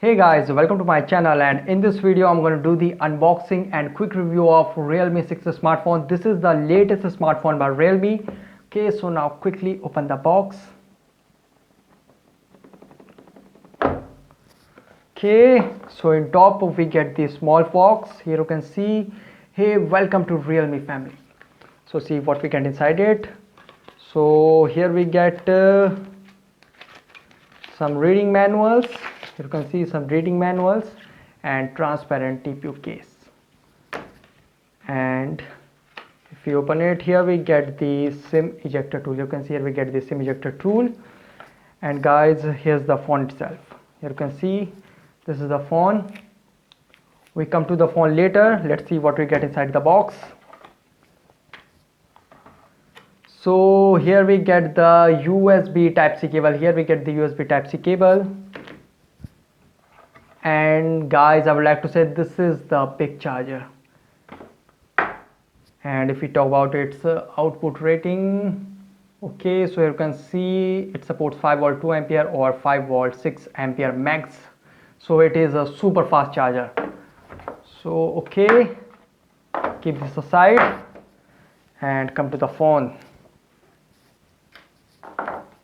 Hey guys, welcome to my channel, and in this video I'm going to do the unboxing and quick review of Realme 6 smartphone. This is the latest smartphone by Realme. Okay, so now quickly open the box. Okay, so in top we get the small box. Here you can see, hey, welcome to Realme family. So see what we get inside it. So here we get some reading manuals. You can see some reading manuals and transparent TPU case. And if you open it, here we get the SIM ejector tool. You can see here we get the SIM ejector tool. And guys, here's the phone itself. Here you can see this is the phone. We come to the phone later. Let's see what we get inside the box. So here we get the USB Type-C cable. Here we get the USB Type-C cable. And guys, I would like to say this is the big charger. And if we talk about its output rating, okay, so you can see it supports 5 volt 2 ampere or 5 volt 6 ampere max. So it is a super fast charger. So okay, keep this aside and come to the phone.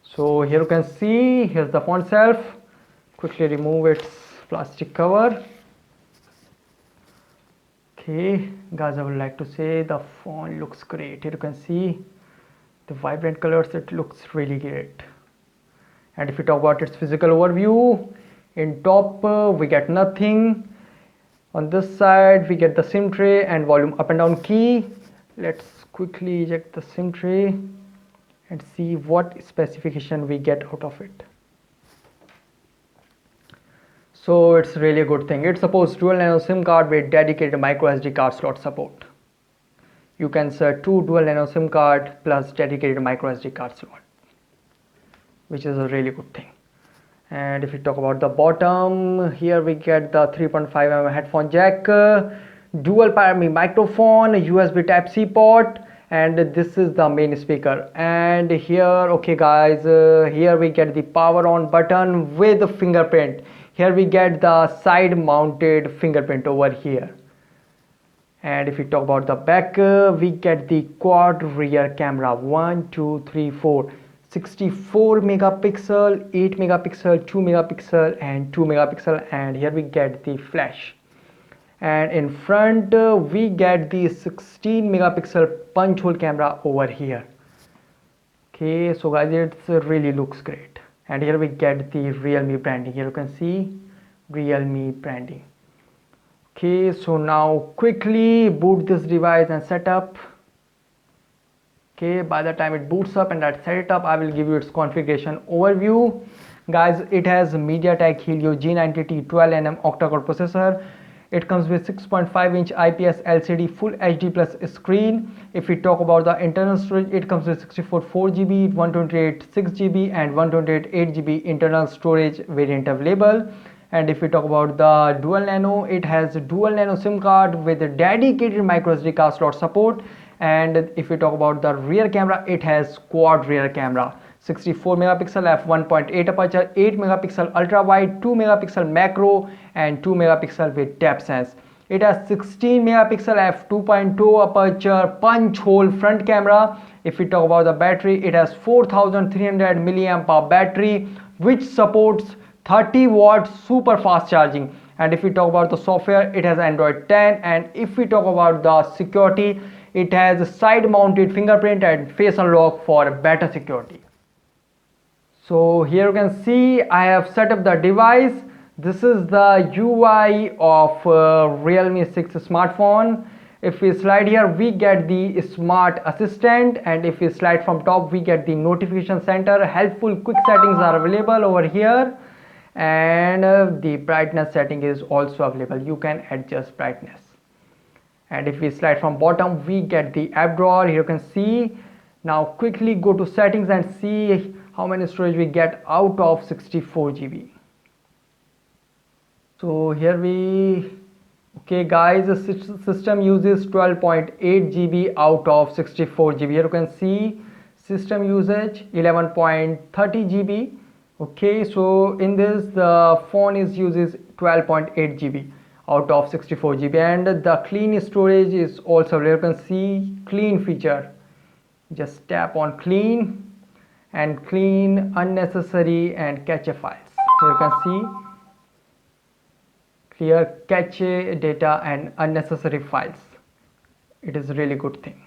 So here you can see, here's the phone itself. Quickly remove its plastic cover. Okay guys, I would like to say the phone looks great. Here you can see the vibrant colors. It looks really great. And if we talk about its physical overview, in top we get nothing. On this side we get the SIM tray and volume up and down key. Let's quickly eject the SIM tray and see what specification we get out of it. So it's really a good thing. It supports dual nano SIM card with dedicated micro SD card slot support. You can insert 2 dual nano SIM card plus dedicated micro SD card slot, which is a really good thing. And if we talk about the bottom, here we get the 3.5mm headphone jack, dual pyramid microphone, USB Type-C port, and this is the main speaker. And here, okay guys, here we get the power on button with fingerprint. Here we get the side mounted fingerprint over here. And if we talk about the back, we get the quad rear camera, 1 2 3 4, 64 megapixel, 8 megapixel, 2 megapixel and 2 megapixel. And here we get the flash. And in front we get the 16 megapixel punch hole camera over here. Okay, so guys, it really looks great. And here we get the Realme branding. Here you can see Realme branding. Okay, so now quickly boot this device and set up. Okay, by the time it boots up and I set it up, I will give you its configuration overview. Guys, it has MediaTek Helio G90T 12nm octa-core processor. It comes with 6.5-inch IPS LCD Full HD Plus screen. If we talk about the internal storage, it comes with 64 4GB, 128 6GB and 128 8GB internal storage variant available. And if we talk about the dual nano, it has dual nano SIM card with a dedicated micro SD card slot support. And if we talk about the rear camera, it has quad rear camera, 64 megapixel f1.8 aperture, 8 megapixel ultra wide, 2 megapixel macro and 2 megapixel with depth sense. It has 16 megapixel f2.2 aperture punch hole front camera. If we talk about the battery, it has 4300 milliamp hour battery which supports 30 watt super fast charging. And if we talk about the software, it has Android 10. And if we talk about the security, it has side mounted fingerprint and face unlock for better security. So here you can see I have set up the device. This is the UI of Realme 6 smartphone. If we slide here, we get the smart assistant, and if we slide from top, we get the notification center. Helpful quick settings are available over here, and the brightness setting is also available. You can adjust brightness. And if we slide from bottom, we get the app drawer. Here you can see. Now quickly go to settings and see how many storage we get out of 64 GB. So here we, okay guys, the system uses 12.8 GB out of 64 GB. Here you can see system usage 11.30 GB Okay, so in this the phone is uses 12.8 GB out of 64 GB, and the clean storage is also available. You can see clean feature. Just tap on clean and clean unnecessary and cache files. Here you can see clear cache data and unnecessary files. It is a really good thing.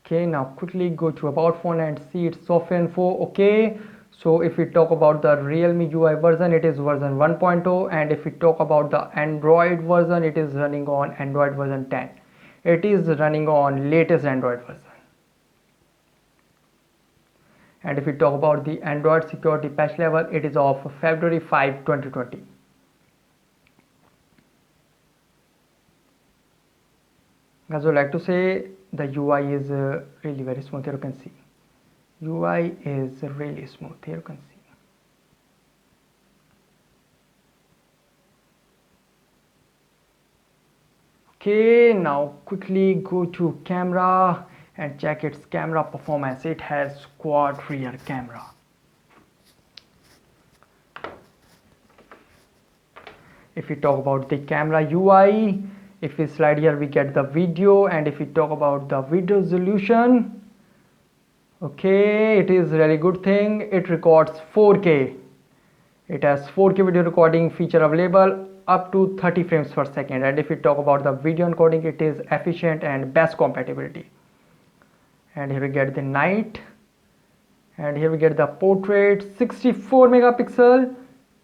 Okay, now quickly go to about phone and see its software info. Okay, so if we talk about the realme UI version, it is version 1.0, and if we talk about the Android version, it is running on Android version 10. It is running on latest Android version. And if we talk about the Android security patch level, it is of February 5, 2020. As I would like to say, the UI is really very smooth. Here you can see UI is really smooth. Here you can see. Okay, now quickly go to camera and check its camera performance. It has quad rear camera. If we talk about the camera UI, if we slide here we get the video, and if we talk about the video resolution, okay, it is really good thing. It records 4K. It has 4K video recording feature available up to 30 frames per second, and if we talk about the video encoding, it is efficient and best compatibility. And here we get the night, and here we get the portrait 64 megapixel,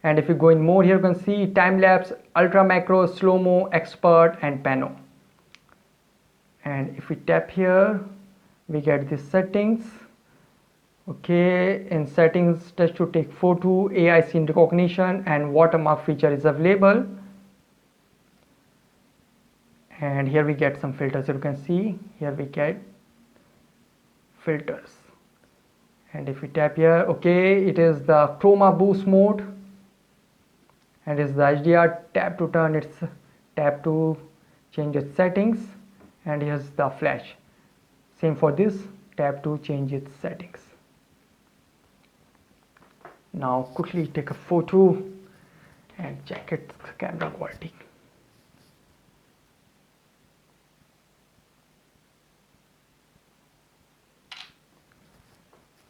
and if you go in more, here you can see time lapse, ultra macro, slow-mo, expert and pano. And if we tap here we get the settings. Okay, in settings, touch to take photo, AI scene recognition and watermark feature is available. And here we get some filters. You can see here we get filters, and if we tap here, okay, it is the chroma boost mode, and is the HDR. Tap to turn its, tap to change its settings, and here's the flash. Same for this, tap to change its settings. Now quickly take a photo and check its camera quality.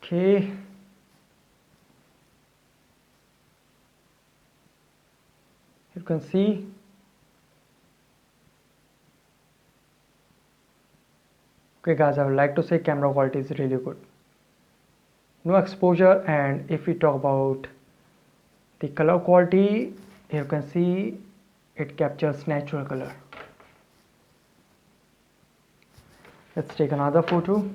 Okay, you can see okay guys, I would like to say camera quality is really good, no exposure. And if we talk about the color quality, you can see it captures natural color. Let's take another photo.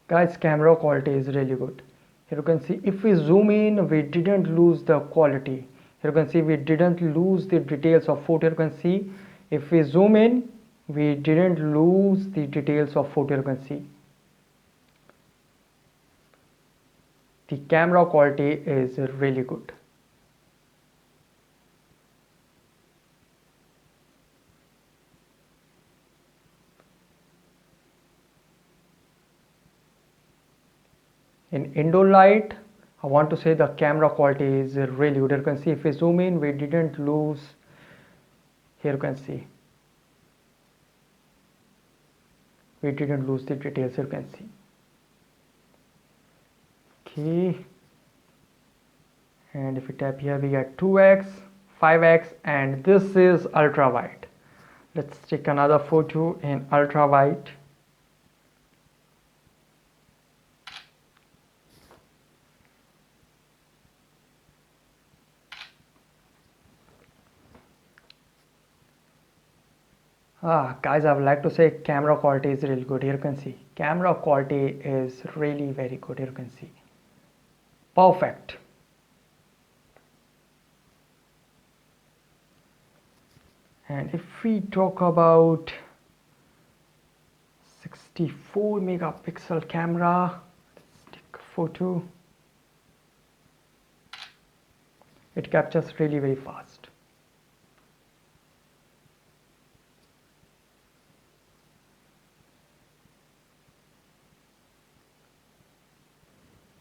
Guys, camera quality is really good. Here you can see if we zoom in, we didn't lose the quality. Here you can see we didn't lose the details of photo. You can see if we zoom in, we didn't lose the details of photo. You can see the camera quality is really good. In indoor light, I want to say the camera quality is really good. You can see if we zoom in, we didn't lose. Here you can see we didn't lose the details. You can see. Okay, and if we tap here, we get 2x, 5x, and this is ultra wide. Let's take another photo in ultra wide. Guys, I would like to say camera quality is really good. Here you can see camera quality is really very good. Here you can see perfect. And if we talk about 64 megapixel camera, let's photo. It captures really very fast.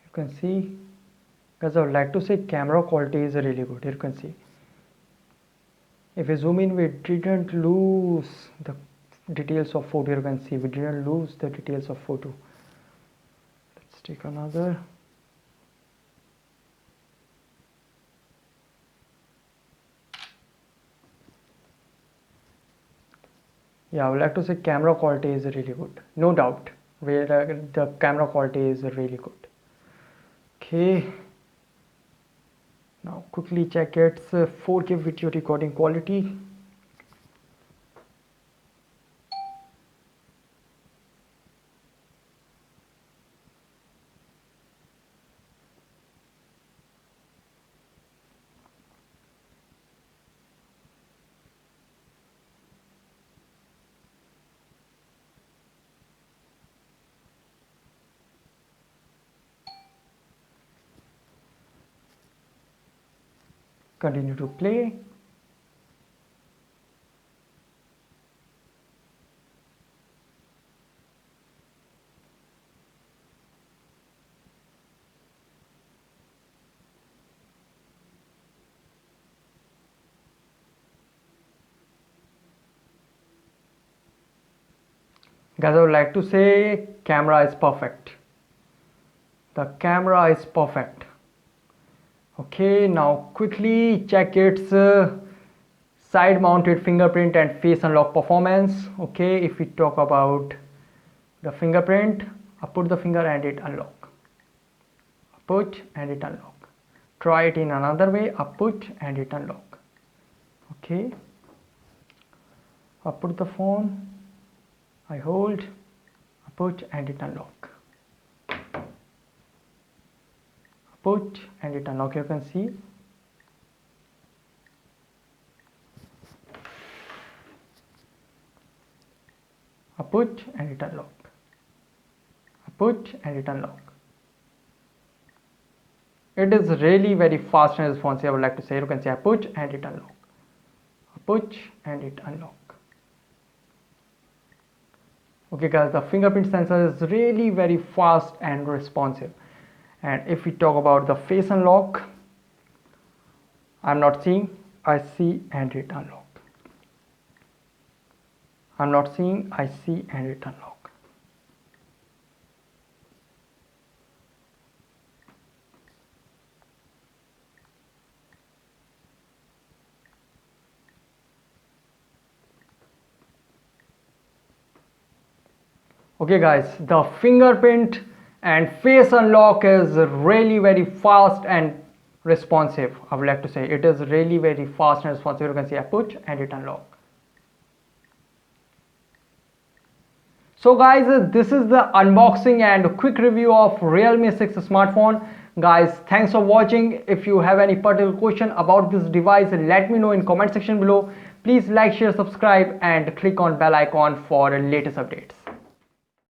You can see, guys, I would like to say camera quality is really good. Here you can see, if we zoom in, we didn't lose the details of photo. You can see we didn't lose the details of photo. Let's take another. Yeah, I would like to say camera quality is really good, no doubt. Where the camera quality is really good. Okay, now quickly check its 4K video recording quality. Continue to play. Guys, I would like to say camera is perfect. The camera is perfect. Okay, now quickly check its side mounted fingerprint and face unlock performance. Okay, if we talk about the fingerprint, I put the finger and it unlock. I put and it unlock. Try it in another way. I put and it unlock. Okay, I put the phone, I hold, I put and it unlock. Put and it unlock. You can see. I put and it unlock. I put and it unlock. It is really very fast and responsive. I would like to say. You can say I put and it unlock. I put and it unlock. Okay, guys, the fingerprint sensor is really very fast and responsive. And if we talk about the face unlock, I'm not seeing, I see and it unlock. I'm not seeing, I see and it unlock. Okay guys, the fingerprint and face unlock is really very fast and responsive. I would like to say it is really very fast and responsive. You can see I put and it unlock. So guys, this is the unboxing and quick review of Realme 6 smartphone. Guys, thanks for watching. If you have any particular question about this device, let me know in comment section below. Please like, share, subscribe and click on bell icon for latest updates.